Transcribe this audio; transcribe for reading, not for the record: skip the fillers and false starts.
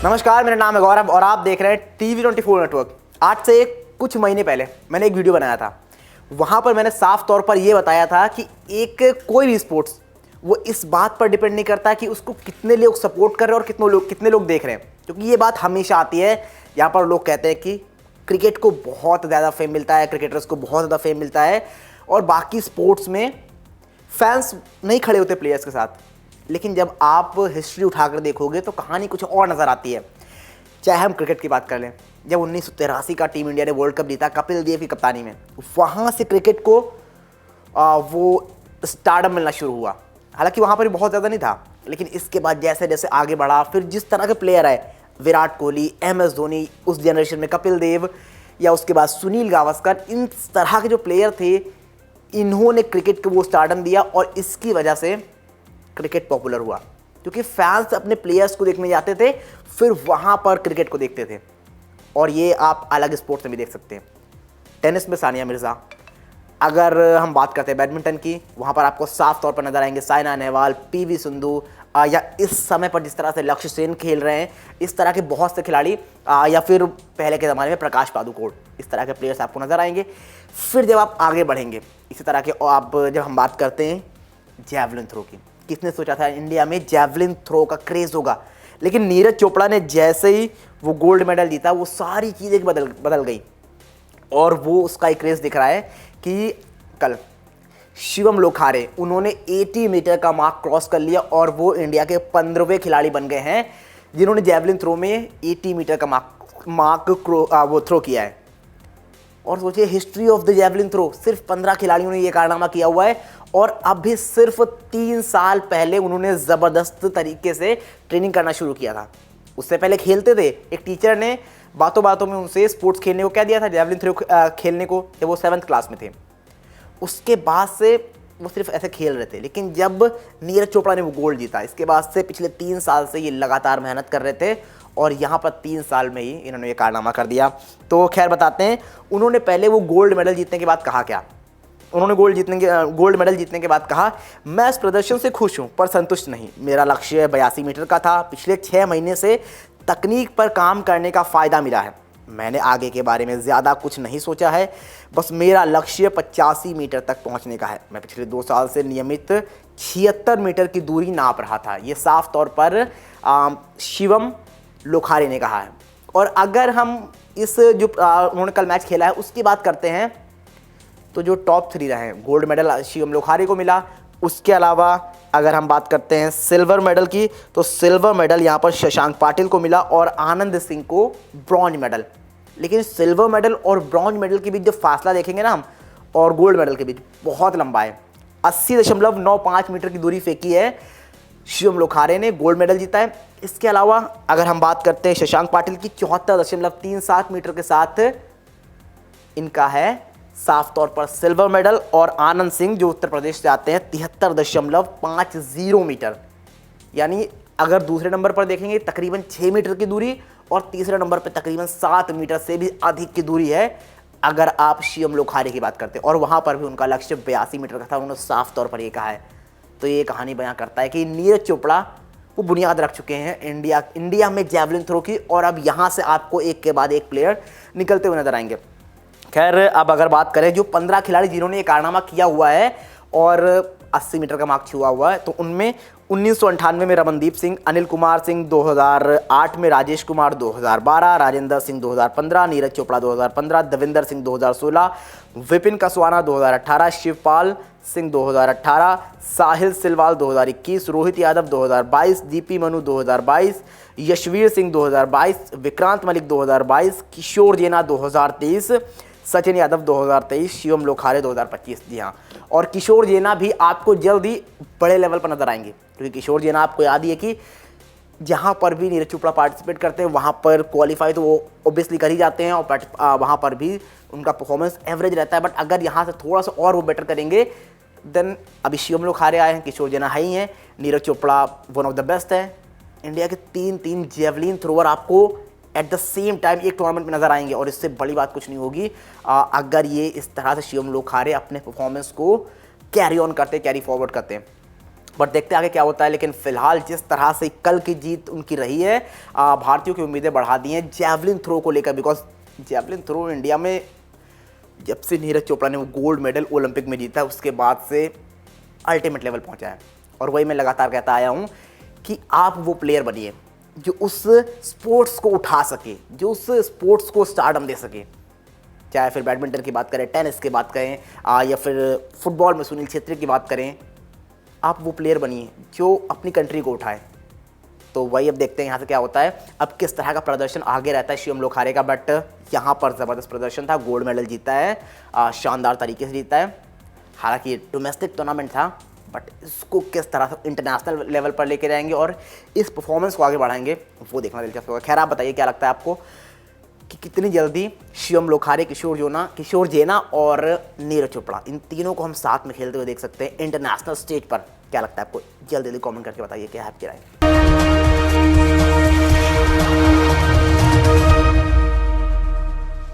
नमस्कार, मेरा नाम है गौरव और आप देख रहे हैं TV24 नेटवर्क। आज से कुछ महीने पहले मैंने एक वीडियो बनाया था। वहाँ पर मैंने साफ तौर पर यह बताया था कि एक कोई भी स्पोर्ट्स वो इस बात पर डिपेंड नहीं करता कि उसको कितने लोग सपोर्ट कर रहे हैं और कितने लोग देख रहे हैं, क्योंकि ये बात हमेशा आती है। यहाँ पर लोग कहते हैं कि क्रिकेट को बहुत ज़्यादा फेम मिलता है, क्रिकेटर्स को बहुत ज़्यादा फेम मिलता है और बाकी स्पोर्ट्स में फैंस नहीं खड़े होते प्लेयर्स के साथ। लेकिन जब आप हिस्ट्री उठाकर देखोगे तो कहानी कुछ और नज़र आती है। चाहे हम क्रिकेट की बात कर लें, जब 1983 का टीम इंडिया ने वर्ल्ड कप जीता कपिल देव की कप्तानी में, वहाँ से क्रिकेट को वो स्टारडम मिलना शुरू हुआ। हालांकि वहाँ पर भी बहुत ज़्यादा नहीं था, लेकिन इसके बाद जैसे जैसे आगे बढ़ा, फिर जिस तरह के प्लेयर आए, विराट कोहली, MS धोनी, उस जनरेशन में कपिल देव, या उसके बाद सुनील गावस्कर, इन तरह के जो प्लेयर थे, इन्होंने क्रिकेट को वो स्टारडम दिया और इसकी वजह से क्रिकेट पॉपुलर हुआ, क्योंकि फैंस अपने प्लेयर्स को देखने जाते थे, फिर वहाँ पर क्रिकेट को देखते थे। और ये आप अलग स्पोर्ट्स में भी देख सकते हैं। टेनिस में सानिया मिर्ज़ा, अगर हम बात करते हैं बैडमिंटन की, वहाँ पर आपको साफ तौर पर नजर आएंगे साइना नेहवाल, PV सिंधु, या इस समय पर जिस तरह से लक्ष्य सेन खेल रहे हैं, इस तरह के बहुत से खिलाड़ी, या फिर पहले के ज़माने में प्रकाश पादुकोण, इस तरह के प्लेयर्स आपको नज़र आएंगे। फिर जब आप आगे बढ़ेंगे इसी तरह के, आप जब हम बात करते हैं जैवलिन थ्रो की, किसने सोचा था इंडिया में जैवलिन थ्रो का क्रेज़ होगा, लेकिन नीरज चोपड़ा ने जैसे ही वो गोल्ड मेडल जीता, वो सारी चीज़ें बदल गई और वो उसका एक क्रेज़ दिख रहा है कि कल शिवम लोखारे, उन्होंने 80 मीटर का मार्क क्रॉस कर लिया और वो इंडिया के 15वें खिलाड़ी बन गए हैं जिन्होंने जैवलिन थ्रो में 80 मीटर का मार्क वो थ्रो किया है। और सोचिए, history of the javelin throw, सिर्फ 15 खिलाड़ियों ने ये कारनामा किया हुआ है और अभी सिर्फ 3 साल पहले उन्होंने ज़बरदस्त तरीके से ट्रेनिंग करना शुरू किया था। उससे पहले खेलते थे, एक टीचर ने बातों बातों में उनसे स्पोर्ट्स खेलने को कह दिया था, जैवलिन थ्रो खेलने को, जब वो 7th क्लास में थे। उसके बाद से वो सिर्फ ऐसे खेल रहे थे, लेकिन जब नीरज चोपड़ा ने वो गोल्ड जीता, इसके बाद से पिछले 3 साल से ये लगातार मेहनत कर रहे थे और यहाँ पर 3 साल में ही इन्होंने ये कारनामा कर दिया। तो खैर बताते हैं, उन्होंने पहले वो गोल्ड मेडल जीतने के बाद कहा क्या। उन्होंने गोल्ड मेडल जीतने के बाद कहा, मैं इस प्रदर्शन से खुश हूँ पर संतुष्ट नहीं। मेरा लक्ष्य 82 मीटर का था। पिछले 6 महीने से तकनीक पर काम करने का फ़ायदा मिला है। मैंने आगे के बारे में ज़्यादा कुछ नहीं सोचा है, बस मेरा लक्ष्य 85 मीटर तक पहुँचने का है। मैं पिछले 2 साल से नियमित 76 मीटर की दूरी नाप रहा था। ये साफ तौर पर शिवम लोखारे ने कहा है। और अगर हम इस जो उन्होंने कल मैच खेला है उसकी बात करते हैं, तो जो टॉप 3 रहे हैं, गोल्ड मेडल शिवम लोखारे को मिला। उसके अलावा अगर हम बात करते हैं सिल्वर मेडल की, तो सिल्वर मेडल यहाँ पर शशांक पाटिल को मिला और आनंद सिंह को ब्रॉन्ज मेडल। लेकिन सिल्वर मेडल और ब्रॉन्ज मेडल के बीच जो फासला देखेंगे ना हम, और गोल्ड मेडल के बीच, बहुत लंबा है। 80.95 मीटर की दूरी फेंकी है शिवम लोखारे ने, गोल्ड मेडल जीता है। इसके अलावा अगर हम बात करते हैं शशांक पाटिल की, 74.37 मीटर के साथ इनका है साफ तौर पर सिल्वर मेडल। और आनंद सिंह जो उत्तर प्रदेश से आते हैं, 73.50 मीटर, यानी अगर दूसरे नंबर पर देखेंगे तकरीबन 6 मीटर की दूरी और तीसरे नंबर पर तकरीबन 7 मीटर से भी अधिक की दूरी है अगर आप शिवम लोखारे की बात करते हैं। और वहाँ पर भी उनका लक्ष्य 82 मीटर का था, उन्होंने साफ तौर पर ये कहा है। तो ये कहानी बयां करता है कि नीरज चोपड़ा वो बुनियाद रख चुके हैं इंडिया में जैवलिन थ्रो की, और अब यहाँ से आपको एक के बाद एक प्लेयर निकलते हुए नजर आएंगे। खैर, अब अगर बात करें जो 15 खिलाड़ी जिन्होंने ये कारनामा किया हुआ है और 80 मीटर का मार्क छुआ हुआ है, तो उनमें 1998 में रमनदीप सिंह, अनिल कुमार सिंह 2008 में, राजेश कुमार 2012, राजेंद्र सिंह 2015, नीरज चोपड़ा 2015, देविंदर सिंह 2016, विपिन कसवाना 2018, शिवपाल सिंह 2018, साहिल सिलवाल 2021, रोहित यादव 2022, DP मनु 2022, यशवीर सिंह 2022, विक्रांत मलिक 2022, किशोर जेना 2023, सचिन यादव 2023, शिवम लोखारे 2025। जी हाँ, और किशोर जेना भी आपको जल्द ही बड़े लेवल पर नजर आएंगे, क्योंकि किशोर जेना आपको याद ही है कि जहाँ पर भी नीरज चोपड़ा पार्टिसिपेट करते हैं वहाँ पर क्वालिफाई तो वो ऑब्वियसली कर ही जाते हैं और वहाँ पर भी उनका परफॉर्मेंस एवरेज रहता है। बट अगर यहाँ से थोड़ा सा और वो बेटर करेंगे, देन अभी शिवम लोखारे आए हैं, किशोर जेना है ही हैं, Neeraj Chopra one of the best है। इंडिया के 3 जेवलिन थ्रोअर आपको एट द सेम टाइम एक टूर्नामेंट में नजर आएंगे, और इससे बड़ी बात कुछ नहीं होगी अगर ये इस तरह से शिवम लोखारे अपने परफॉर्मेंस को कैरी ऑन करते, कैरी फॉरवर्ड करते हैं। बट देखते हैं आगे क्या होता है। लेकिन फिलहाल जिस तरह से कल की जीत उनकी रही है, भारतीयों की उम्मीदें बढ़ा दी हैं जैवलिन थ्रो को लेकर। बिकॉज जैवलिन थ्रो इंडिया में जब से नीरज चोपड़ा ने वो गोल्ड मेडल ओलंपिक में जीता है, उसके बाद से अल्टीमेट लेवल पहुंचा है। और वही मैं लगातार कहता आया हूं कि आप वो प्लेयर बनिए जो उस स्पोर्ट्स को उठा सके, जो उस स्पोर्ट्स को स्टारडम दे सके। चाहे फिर बैडमिंटन की बात करें, टेनिस की बात करें, या फिर फुटबॉल में सुनील छेत्री की बात करें, आप वो प्लेयर बनिए जो अपनी कंट्री को उठाए। तो वही अब देखते हैं यहाँ से क्या होता है। अब किस तरह का प्रदर्शन आगे रहता है शिवम लोखारे का, बट यहाँ पर ज़बरदस्त प्रदर्शन था, गोल्ड मेडल जीता है, शानदार तरीके से जीता है। हालांकि डोमेस्टिक टूर्नामेंट था, बट इसको किस तरह से इंटरनेशनल लेवल पर लेके जाएंगे और इस परफॉर्मेंस को आगे बढ़ाएंगे, वो देखना दिलचस्प होगा। खैर, आप बताइए क्या लगता है आपको कि कितनी जल्दी शिवम लोखारे, किशोर जेना और नीरज चोपड़ा, इन तीनों को हम साथ में खेलते हुए देख सकते हैं इंटरनेशनल स्टेज पर? क्या लगता है आपको? जल्दी जल्दी कमेंट करके बताइए क्या है आपकी राय।